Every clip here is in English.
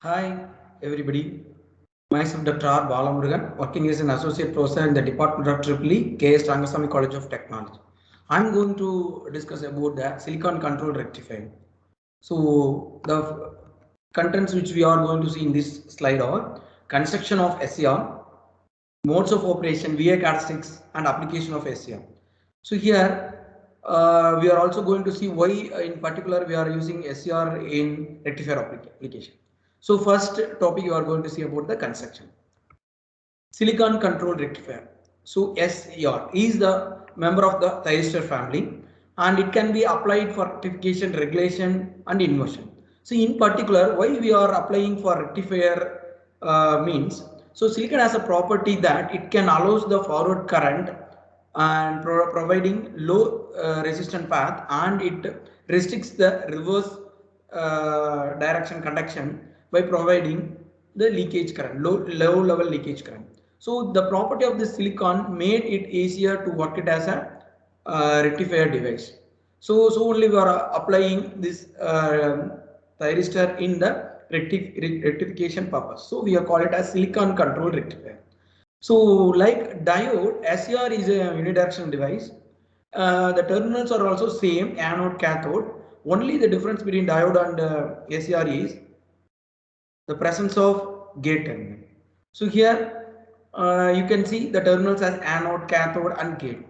Hi everybody, myself Dr. R. Balamurugan, working as an associate professor in the Department of EEE, K.S. Rangasamy College of Technology. I'm going to discuss about the silicon control rectifier. So the contents which we are going to see in this slide are construction of SCR, modes of operation, VA characteristics and application of SCR. So here we are also going to see why in particular we are using SCR in rectifier application. So first topic you are going to see about the construction. Silicon control rectifier. So SCR is the member of the thyristor family and it can be applied for rectification, regulation and inversion. So in particular why we are applying for rectifier means, so silicon has a property that it can allows the forward current and providing low resistant path, and it restricts the reverse direction conduction by providing the leakage current, low level leakage current. So the property of the silicon made it easier to work it as a rectifier device. So only we are applying this thyristor in the rectification purpose. So we are call it as silicon control rectifier. So like diode, SCR is a unidirectional device. The terminals are also same, anode, cathode. Only the difference between diode and SCR is the presence of gate terminal. So here you can see the terminals as anode, cathode and gate.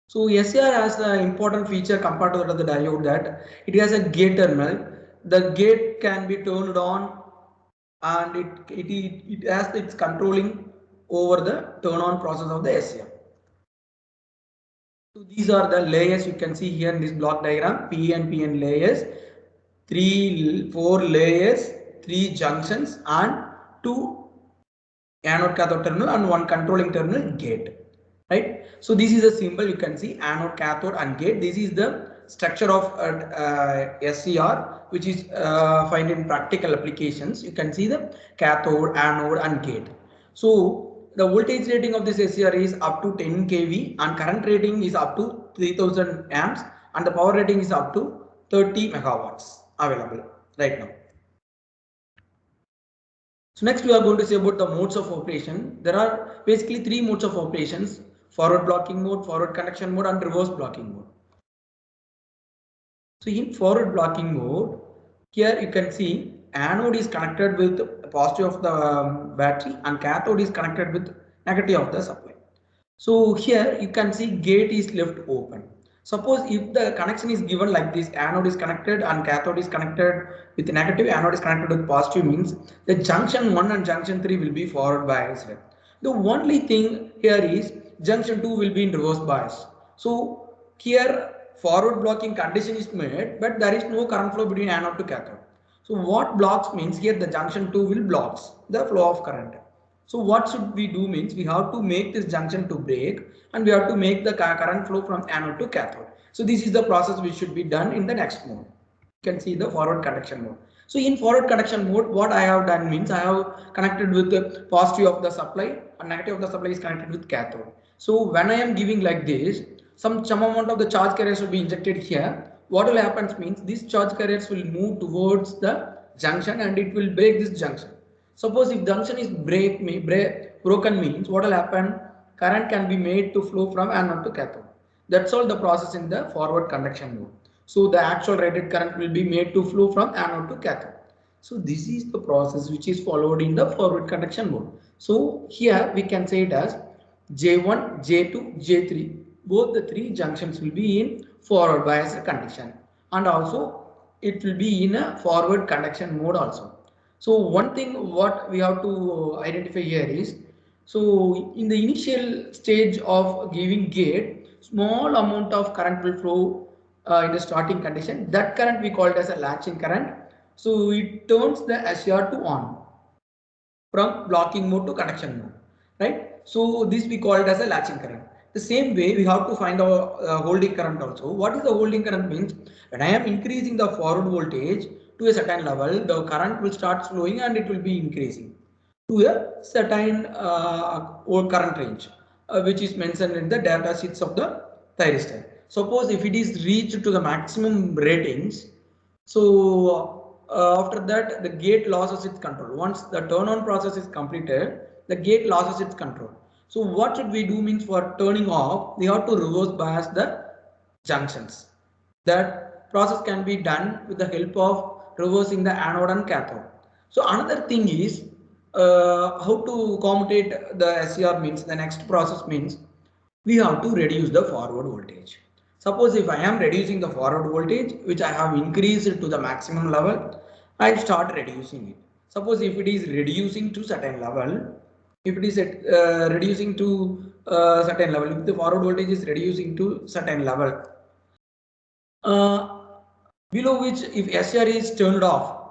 So SCR has an important feature compared to that of the diode, that it has a gate terminal. The gate can be turned on and it has its controlling over the turn on process of the SCR. So these are the layers you can see here in this block diagram, P and PN layers, 4 layers, 3 junctions and 2 anode cathode terminal and 1 controlling terminal gate, right? So this is a symbol you can see, anode, cathode and gate. This is the structure of SCR which is found in practical applications. You can see the cathode, anode and gate. So the voltage rating of this SCR is up to 10 kV and current rating is up to 3000 amps and the power rating is up to 30 megawatts available right now. So next we are going to say about the modes of operation. There are basically 3 modes of operations: forward blocking mode, forward conduction mode and reverse blocking mode. So in forward blocking mode, here you can see anode is connected with positive of the battery and cathode is connected with negative of the supply. So here you can see gate is left open. Suppose if the connection is given like this, anode is connected and cathode is connected with negative, anode is connected with positive, means the junction 1 and junction 3 will be forward biased. The only thing here is junction 2 will be in reverse bias. So here forward blocking condition is made, but there is no current flow between anode to cathode. So what blocks means, here the junction 2 will blocks the flow of current. So what should we do means, we have to make this junction to break and we have to make the current flow from anode to cathode. So this is the process which should be done in the next mode. You can see the forward conduction mode. So in forward conduction mode, what I have done means, I have connected with the positive of the supply and negative of the supply is connected with cathode. So when I am giving like this, some amount of the charge carriers will be injected here. What will happen means, these charge carriers will move towards the junction and it will break this junction. Suppose if junction is broken means, what will happen? Current can be made to flow from anode to cathode. That's all the process in the forward conduction mode. So the actual rated current will be made to flow from anode to cathode. So this is the process which is followed in the forward conduction mode. So here we can say it as J1, J2, J3. Both the 3 junctions will be in forward bias condition and also it will be in a forward conduction mode also. So one thing what we have to identify here is, so in the initial stage of giving gate, small amount of current will flow in the starting condition. That current we call it as a latching current. So it turns the SCR to on from blocking mode to conduction mode, right? So this we call it as a latching current. The same way we have to find our holding current also. What is the holding current means? When I am increasing the forward voltage to a certain level, the current will start flowing and it will be increasing to a certain current range, which is mentioned in the data sheets of the thyristor. Suppose if it is reached to the maximum ratings, so after that the gate loses its control. Once the turn on process is completed, the gate loses its control. So what should we do means for turning off, we have to reverse bias the junctions. That process can be done with the help of reversing the anode and cathode. So another thing is how to commute the SCR means the next process means we have to reduce the forward voltage. Suppose if I am reducing the forward voltage which I have increased to the maximum level, I start reducing it. Suppose if it is reducing to certain level, if it is reducing to certain level, if the forward voltage is reducing to certain level, uh, below which if SCR is turned off,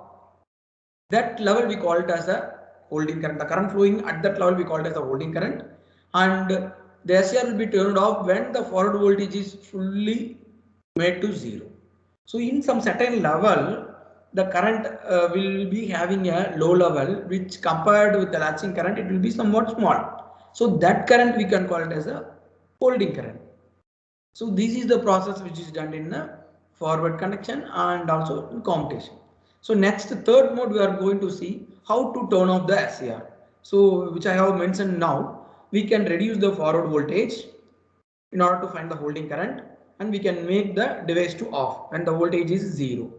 that level we call it as a holding current. The current flowing at that level we call it as a holding current, and the SCR will be turned off when the forward voltage is fully made to zero. So in some certain level, the current will be having a low level, which compared with the latching current, it will be somewhat small. So that current we can call it as a holding current. So this is the process which is done in the forward conduction and also in commutation. So next third mode we are going to see how to turn off the SCR. So which I have mentioned now, we can reduce the forward voltage in order to find the holding current, and we can make the device to off when the voltage is zero.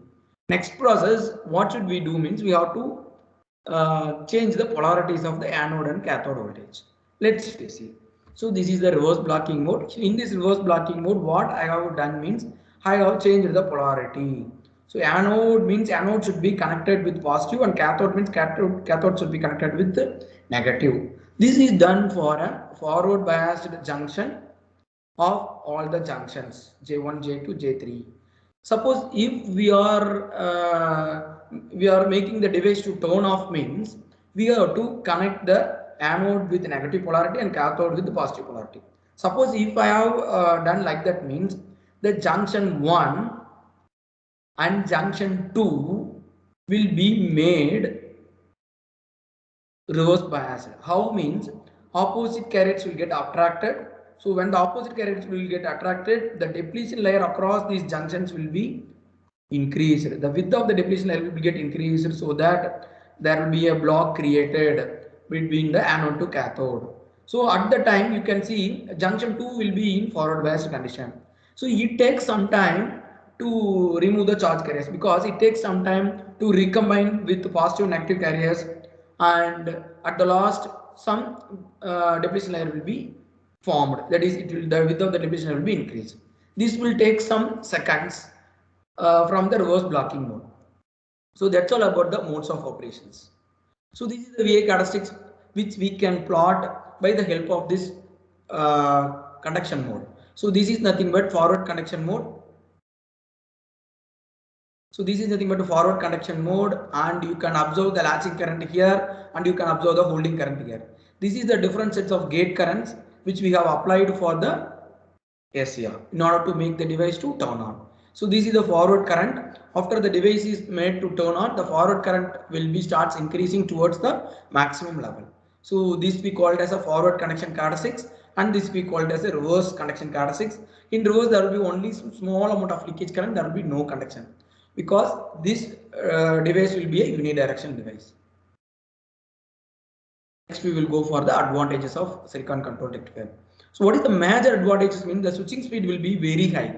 Next process, what should we do means we have to change the polarities of the anode and cathode voltage. Let's see. So this is the reverse blocking mode. In this reverse blocking mode, what I have done means I have changed the polarity. So anode means anode should be connected with positive, and cathode means cathode should be connected with negative. This is done for a forward biased junction of all the junctions J1, J2, J3. Suppose if we are making the device to turn off means we have to connect the anode with negative polarity and cathode with the positive polarity. Suppose if I have done like that means the junction 1 and junction 2 will be made reverse biased. How means opposite carriers will get attracted. So when the opposite carriers will get attracted, the depletion layer across these junctions will be increased. The width of the depletion layer will get increased so that there will be a block created between the anode to cathode. So at the time you can see junction 2 will be in forward biased condition. So it takes some time to remove the charge carriers because it takes some time to recombine with positive and negative carriers, and at the last some depletion layer will be formed, that is it will, the width of the depletion layer will be increased. This will take some seconds from the reverse blocking mode. So that's all about the modes of operations. So this is the VA characteristics which we can plot by the help of this conduction mode. So this is nothing but forward conduction mode. So this is nothing but a forward conduction mode, and you can observe the latching current here and you can observe the holding current here. This is the different sets of gate currents which we have applied for the SCR in order to make the device to turn on. So this is the forward current. After the device is made to turn on, the forward current will be starts increasing towards the maximum level. So this we called as a forward conduction characteristics, and this we called as a reverse conduction characteristics. In reverse there will be only small amount of leakage current, there will be no conduction because this device will be a unidirectional device. Next we will go for the advantages of silicon control rectifier. So what is the major advantages mean the switching speed will be very high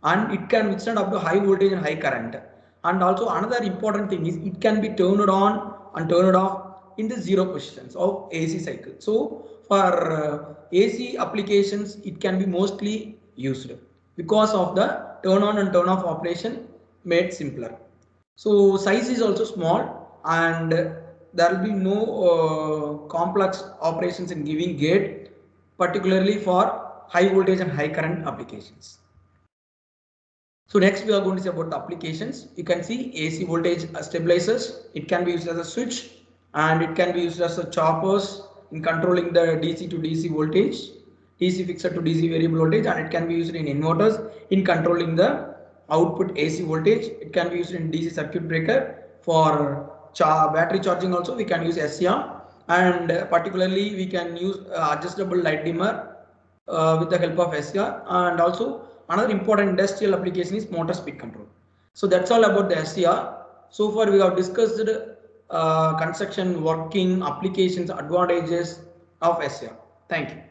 and it can withstand up to high voltage and high current. And also another important thing is it can be turned on and turned off in the zero positions of AC cycle. So for AC applications it can be mostly used because of the turn on and turn off operation made simpler. So size is also small and there will be no complex operations in giving gate, particularly for high voltage and high current applications. So next we are going to see about the applications. You can see AC voltage stabilizers. It can be used as a switch and it can be used as a choppers in controlling the DC to DC voltage, DC fixer to DC variable voltage, and it can be used in inverters in controlling the output AC voltage. It can be used in DC circuit breaker for battery charging. Also we can use SCR, and particularly we can use adjustable light dimmer with the help of SCR, and also another important industrial application is motor speed control. So that's all about the SCR. So far we have discussed construction, working, applications, advantages of SCR. Thank you.